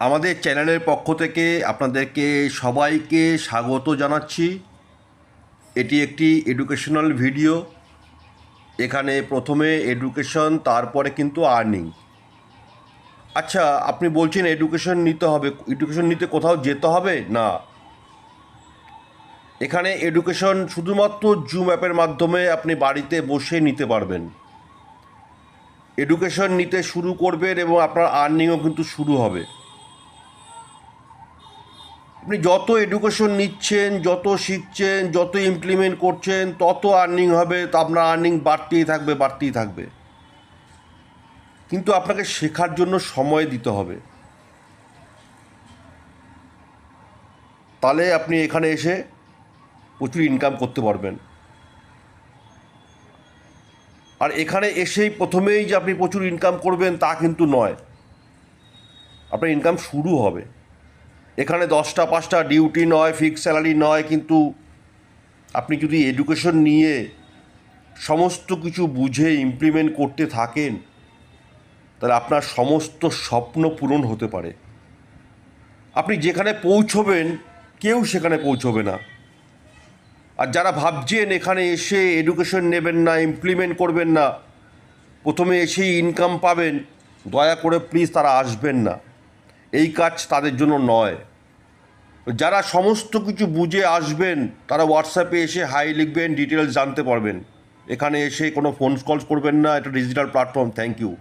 আমাদের চ্যানেলের পক্ষ থেকে আপনাদেরকে সবাইকে স্বাগত জানাচ্ছি। এটি একটি এডুকেশনাল ভিডিও। এখানে প্রথমে এডুকেশন, তারপরে কিন্তু আর্নিং। আচ্ছা, আপনি বলছেন এডুকেশন নিতে হবে, এডুকেশন নিতে কোথাও যেতে হবে না। এখানে এডুকেশন শুধুমাত্র জুম অ্যাপের মাধ্যমে আপনি বাড়িতে বসে নিতে পারবেন। এডুকেশন নিতে শুরু করবেন এবং আপনার আর্নিংও কিন্তু শুরু হবে। আপনি যত এডুকেশন নিচ্ছেন, যত শিখছেন, যত ইমপ্লিমেন্ট করছেন, তত আর্নিং হবে, তো আপনার আর্নিং বাড়তেই থাকবে, বাড়তেই থাকবে। কিন্তু আপনাকে শেখার জন্য সময় দিতে হবে। তাহলে আপনি এখানে এসে প্রচুর ইনকাম করতে পারবেন। আর এখানে এসেই প্রথমেই যে আপনি প্রচুর ইনকাম করবেন তা কিন্তু নয়। আপনার ইনকাম শুরু হবে। এখানে 10টা 5টা ডিউটি নয়, ফিক্স স্যালারি নয়, কিন্তু আপনি যদি এডুকেশন নিয়ে সমস্ত কিছু বুঝে ইমপ্লিমেন্ট করতে থাকেন, তাহলে আপনার সমস্ত স্বপ্ন পূরণ হতে পারে। আপনি যেখানে পৌঁছবেন কেউ সেখানে পৌঁছবে না। আর যারা ভাবছেন এখানে এসে এডুকেশন নেবেন না, ইমপ্লিমেন্ট করবেন না, প্রথমে এসেই ইনকাম পাবেন, দয়া করে প্লিজ তারা আসবেন না। এই কাজ তাদের জন্য নয়। যারা সমস্ত কিছু বুঝে আসবেন তারা হোয়াটসঅ্যাপে এসে হাই লিখবেন, ডিটেলস জানতে পারবেন। এখানে এসে কোনো ফোন কল করবেন না। এটা ডিজিটাল প্ল্যাটফর্ম। Thank you.